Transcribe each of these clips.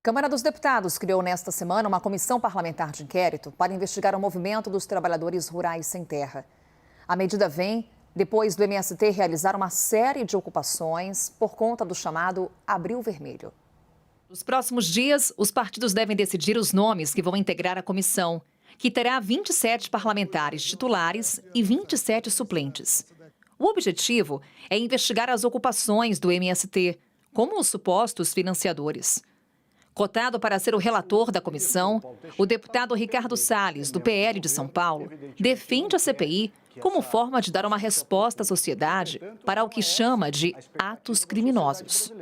Câmara dos Deputados criou nesta semana uma comissão parlamentar de inquérito para investigar o movimento dos trabalhadores rurais sem terra. A medida vem depois do MST realizar uma série de ocupações por conta do chamado Abril Vermelho. Nos próximos dias, os partidos devem decidir os nomes que vão integrar a comissão, que terá 27 parlamentares titulares e 27 suplentes. O objetivo é investigar as ocupações do MST, como os supostos financiadores. Cotado para ser o relator da comissão, o deputado Ricardo Salles, do PL de São Paulo, defende a CPI como forma de dar uma resposta à sociedade para o que chama de atos criminosos.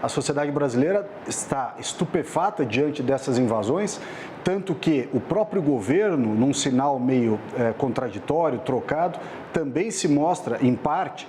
A sociedade brasileira está estupefata diante dessas invasões, tanto que o próprio governo, num sinal meio contraditório, trocado, também se mostra, em parte,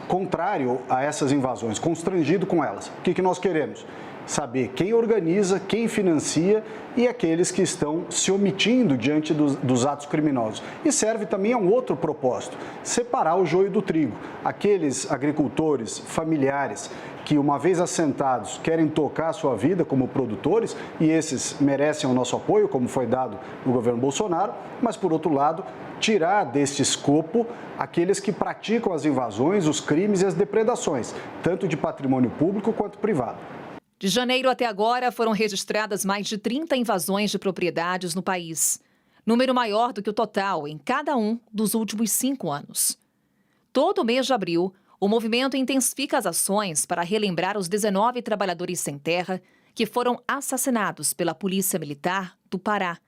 contrário a essas invasões, constrangido com elas. O que nós queremos? Saber quem organiza, quem financia e aqueles que estão se omitindo diante dos atos criminosos. E serve também a um outro propósito, separar o joio do trigo. Aqueles agricultores familiares que, uma vez assentados, querem tocar a sua vida como produtores, e esses merecem o nosso apoio, como foi dado no governo Bolsonaro, mas, por outro lado, tirar deste escopo aqueles que praticam as invasões, os crimes e as depredações, tanto de patrimônio público quanto privado. De janeiro até agora, foram registradas mais de 30 invasões de propriedades no país. Número maior do que o total em cada um dos últimos 5 anos. Todo mês de abril, o movimento intensifica as ações para relembrar os 19 trabalhadores sem terra que foram assassinados pela Polícia Militar do Pará,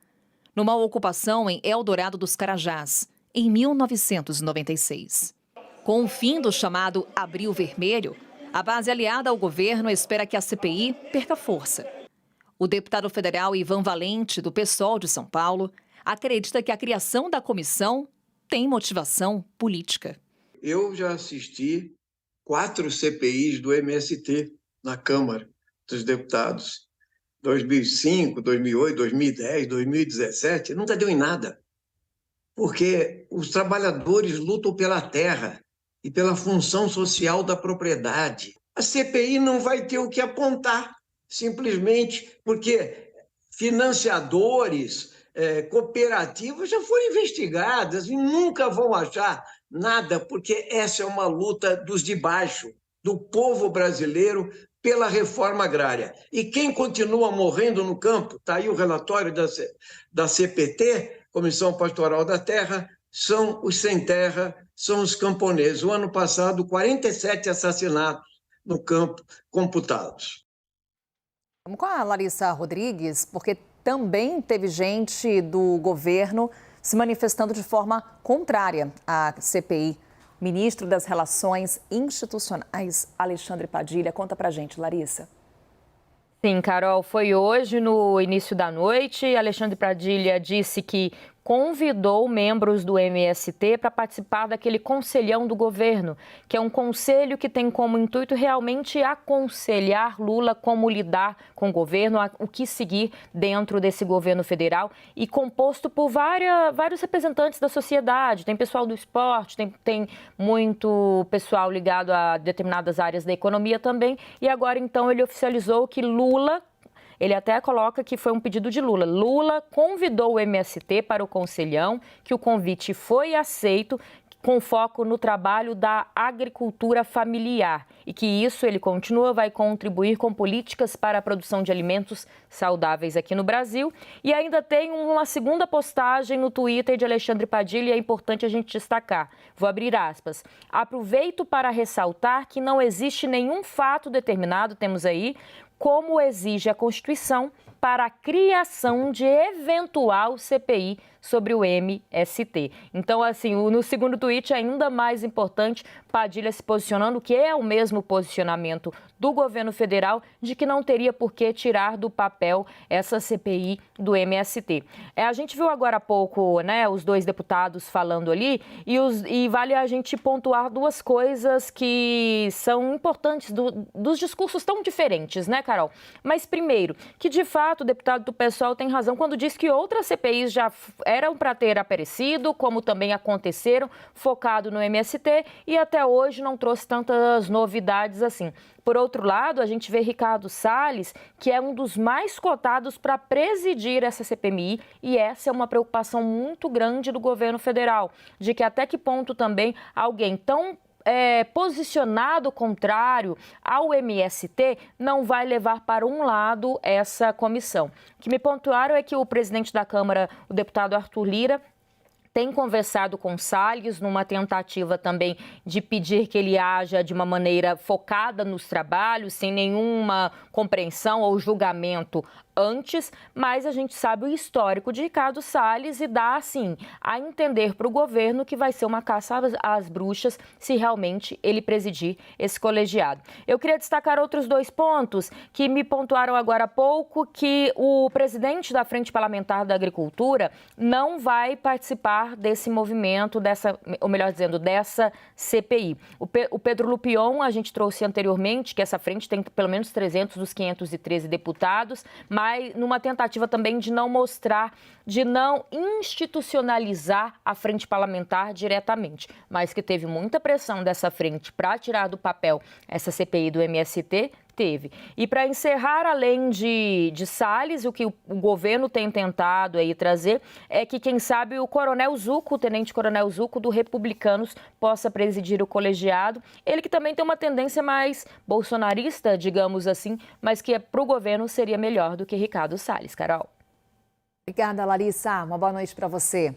numa ocupação em Eldorado dos Carajás, em 1996. Com o fim do chamado Abril Vermelho, a base aliada ao governo espera que a CPI perca força. O deputado federal Ivan Valente, do PSOL de São Paulo, acredita que a criação da comissão tem motivação política. Eu já assisti 4 CPIs do MST na Câmara dos Deputados. 2005, 2008, 2010, 2017, nunca deu em nada. Porque os trabalhadores lutam pela terra e pela função social da propriedade. A CPI não vai ter o que apontar, simplesmente porque financiadores, cooperativas já foram investigadas e nunca vão achar nada, porque essa é uma luta dos de baixo, do povo brasileiro, pela reforma agrária. E quem continua morrendo no campo, está aí o relatório da CPT, Comissão Pastoral da Terra, são os sem terra, são os camponeses. O ano passado, 47 assassinatos no campo computados. Vamos com a Larissa Rodrigues, porque também teve gente do governo se manifestando de forma contrária à CPI. Ministro das Relações Institucionais, Alexandre Padilha. Conta pra gente, Larissa. Sim, Carol, foi hoje, no início da noite. Alexandre Padilha disse que convidou membros do MST para participar daquele conselhão do governo, que é um conselho que tem como intuito realmente aconselhar Lula como lidar com o governo, o que seguir dentro desse governo federal, e composto por vários representantes da sociedade. Tem pessoal do esporte, tem muito pessoal ligado a determinadas áreas da economia também, e agora então ele oficializou que Lula... Ele até coloca que foi um pedido de Lula. Lula convidou o MST para o conselhão, que o convite foi aceito, com foco no trabalho da agricultura familiar. E que isso, ele continua, vai contribuir com políticas para a produção de alimentos saudáveis aqui no Brasil. E ainda tem uma segunda postagem no Twitter de Alexandre Padilha, e é importante a gente destacar. Vou abrir aspas. Aproveito para ressaltar que não existe nenhum fato determinado, temos aí, como exige a Constituição, para a criação de eventual CPI sobre o MST. Então, assim, no segundo tweet, ainda mais importante, Padilha se posicionando, que é o mesmo posicionamento do governo federal, de que não teria por que tirar do papel essa CPI do MST. A gente viu agora há pouco, né, os 2 deputados falando ali, e vale a gente pontuar 2 coisas que são importantes dos discursos tão diferentes, né, Carol? Mas, primeiro, que de fato fato, o deputado do PSOL tem razão quando diz que outras CPIs já eram para ter aparecido, como também aconteceram, focado no MST, e até hoje não trouxe tantas novidades assim. Por outro lado, a gente vê Ricardo Salles, que é um dos mais cotados para presidir essa CPMI, e essa é uma preocupação muito grande do governo federal, de que até que ponto também alguém tão posicionado contrário ao MST não vai levar para um lado essa comissão. O que me pontuaram é que o presidente da Câmara, o deputado Arthur Lira, tem conversado com Salles numa tentativa também de pedir que ele haja de uma maneira focada nos trabalhos, sem nenhuma compreensão ou julgamento antes, mas a gente sabe o histórico de Ricardo Salles e dá, assim, a entender para o governo que vai ser uma caça às bruxas se realmente ele presidir esse colegiado. Eu queria destacar outros 2 pontos que me pontuaram agora há pouco, que o presidente da Frente Parlamentar da Agricultura não vai participar desse movimento, dessa CPI. O Pedro Lupion, a gente trouxe anteriormente que essa frente tem pelo menos 300 dos 513 deputados, mas numa tentativa também de não mostrar, de não institucionalizar a frente parlamentar diretamente, mas que teve muita pressão dessa frente para tirar do papel essa CPI do MST, teve. E para encerrar, além de Salles, o que o governo tem tentado aí trazer é que, quem sabe, o Coronel Zucco, o Tenente Coronel Zucco, do Republicanos, possa presidir o colegiado. Ele que também tem uma tendência mais bolsonarista, digamos assim, mas que para o governo seria melhor do que Ricardo Salles. Carol. Obrigada, Larissa. Uma boa noite para você.